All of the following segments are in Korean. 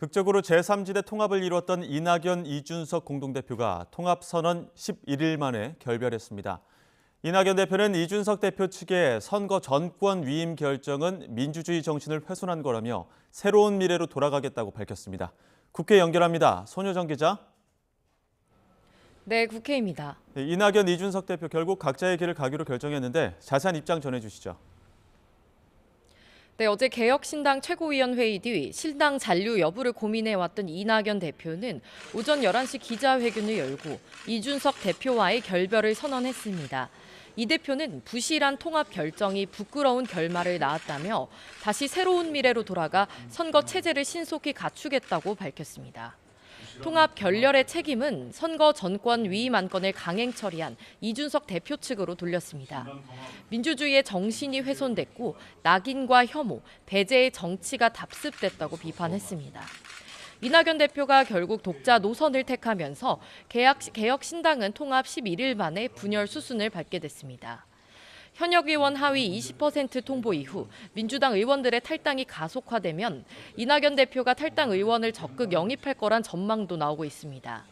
극적으로 제3지대 통합을 이뤘던 이낙연, 이준석 공동대표가 통합선언 11일 만에 결별했습니다. 이낙연 대표는 이준석 대표 측의 선거 전권 위임 결정은 민주주의 정신을 훼손한 거라며 새로운 미래로 돌아가겠다고 밝혔습니다. 국회 연결합니다. 손효정 기자. 네, 국회입니다. 이낙연, 이준석 대표 결국 각자의 길을 가기로 결정했는데 자세한 입장 전해주시죠. 네, 어제 개혁신당 최고위원회의 뒤 신당 잔류 여부를 고민해왔던 이낙연 대표는 오전 11시 기자회견을 열고 이준석 대표와의 결별을 선언했습니다. 이 대표는 부실한 통합 결정이 부끄러운 결말을 낳았다며 다시 새로운 미래로 돌아가 선거 체제를 신속히 갖추겠다고 밝혔습니다. 통합 결렬의 책임은 선거 전권 위임 안건을 강행 처리한 이준석 대표 측으로 돌렸습니다. 민주주의의 정신이 훼손됐고 낙인과 혐오, 배제의 정치가 답습됐다고 비판했습니다. 이낙연 대표가 결국 독자 노선을 택하면서 개혁신당은 통합 11일 만에 분열 수순을 밟게 됐습니다. 현역 의원 하위 20% 통보 이후 민주당 의원들의 탈당이 가속화되면 이낙연 대표가 탈당 의원을 적극 영입할 거란 전망도 나오고 있습니다.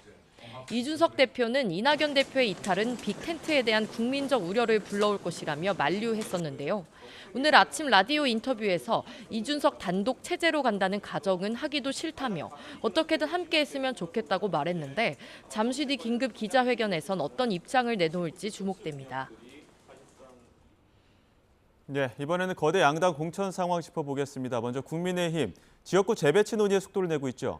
이준석 대표는 이낙연 대표의 이탈은 빅텐트에 대한 국민적 우려를 불러올 것이라며 만류했었는데요. 오늘 아침 라디오 인터뷰에서 이준석 단독 체제로 간다는 가정은 하기도 싫다며 어떻게든 함께했으면 좋겠다고 말했는데 잠시 뒤 긴급 기자회견에선 어떤 입장을 내놓을지 주목됩니다. 네, 이번에는 거대 양당 공천 상황 짚어보겠습니다. 먼저 국민의힘, 지역구 재배치 논의에 속도를 내고 있죠.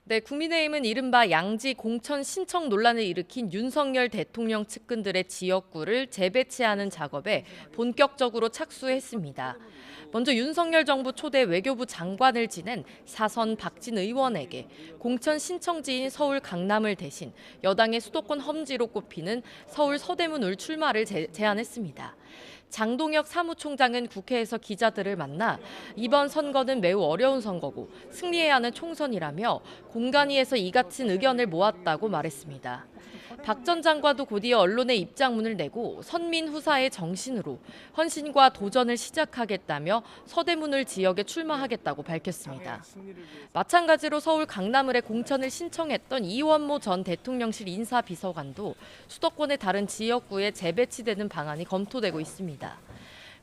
네, 국민의힘은 이른바 양지 공천 신청 논란을 일으킨 윤석열 대통령 측근들의 지역구를 재배치하는 작업에 본격적으로 착수했습니다. 먼저 윤석열 정부 초대 외교부 장관을 지낸 사선 박진 의원에게 공천 신청지인 서울 강남을 대신 여당의 수도권 험지로 꼽히는 서울 서대문을 출마를 제안했습니다. 장동혁 사무총장은 국회에서 기자들을 만나 이번 선거는 매우 어려운 선거고 승리해야 하는 총선이라며 공간위에서 이 같은 의견을 모았다고 말했습니다. 박 전 장관도 곧이어 언론에 입장문을 내고 선민 후사의 정신으로 헌신과 도전을 시작하겠다며 서대문을 지역에 출마하겠다고 밝혔습니다. 마찬가지로 서울 강남을에 공천을 신청했던 이원모 전 대통령실 인사비서관도 수도권의 다른 지역구에 재배치되는 방안이 검토되고 있습니다.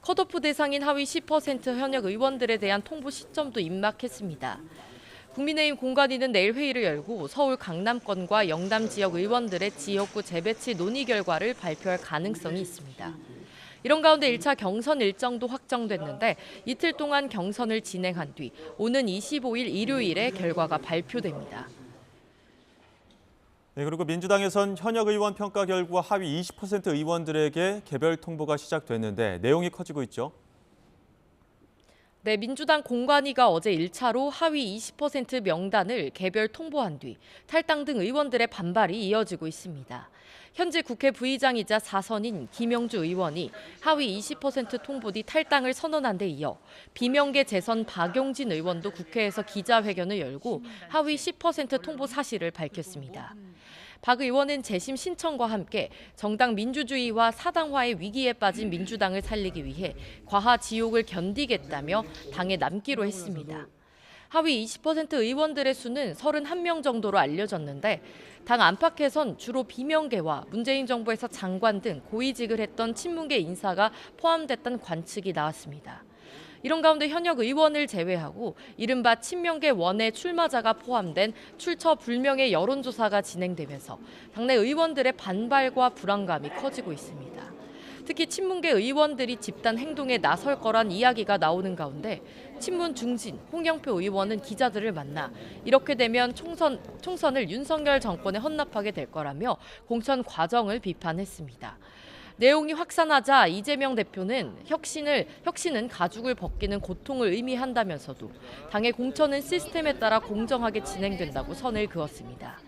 컷오프 대상인 하위 10% 현역 의원들에 대한 통보 시점도 임박했습니다. 국민의힘 공관위는 내일 회의를 열고 서울 강남권과 영남 지역 의원들의 지역구 재배치 논의 결과를 발표할 가능성이 있습니다. 이런 가운데 1차 경선 일정도 확정됐는데 이틀 동안 경선을 진행한 뒤 오는 25일 일요일에 결과가 발표됩니다. 네, 그리고 민주당에선 현역 의원 평가 결과 하위 20% 의원들에게 개별 통보가 시작됐는데 내용이 커지고 있죠. 네, 민주당 공관위가 어제 1차로 하위 20% 명단을 개별 통보한 뒤 탈당 등 의원들의 반발이 이어지고 있습니다. 현재 국회 부의장이자 사선인 김영주 의원이 하위 20% 통보 뒤 탈당을 선언한 데 이어 비명계 재선 박용진 의원도 국회에서 기자회견을 열고 하위 10% 통보 사실을 밝혔습니다. 박 의원은 재심 신청과 함께 정당 민주주의와 사당화의 위기에 빠진 민주당을 살리기 위해 과하 지옥을 견디겠다며 당에 남기로 했습니다. 하위 20% 의원들의 수는 31명 정도로 알려졌는데 당 안팎에선 주로 비명계와 문재인 정부에서 장관 등 고위직을 했던 친문계 인사가 포함됐다는 관측이 나왔습니다. 이런 가운데 현역 의원을 제외하고 이른바 친명계 원외 출마자가 포함된 출처 불명의 여론조사가 진행되면서 당내 의원들의 반발과 불안감이 커지고 있습니다. 특히 친문계 의원들이 집단 행동에 나설 거란 이야기가 나오는 가운데 친문 중진 홍영표 의원은 기자들을 만나 이렇게 되면 총선을 윤석열 정권에 헌납하게 될 거라며 공천 과정을 비판했습니다. 내용이 확산하자 이재명 대표는 혁신은 가죽을 벗기는 고통을 의미한다면서도 당의 공천은 시스템에 따라 공정하게 진행된다고 선을 그었습니다.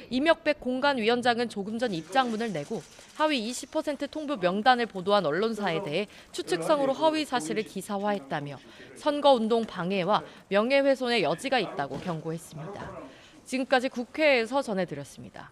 이명백 공관위원장은 조금 전 입장문을 내고 하위 20% 통보 명단을 보도한 언론사에 대해 추측성으로 허위 사실을 기사화했다며 선거운동 방해와 명예훼손의 여지가 있다고 경고했습니다. 지금까지 국회에서 전해드렸습니다.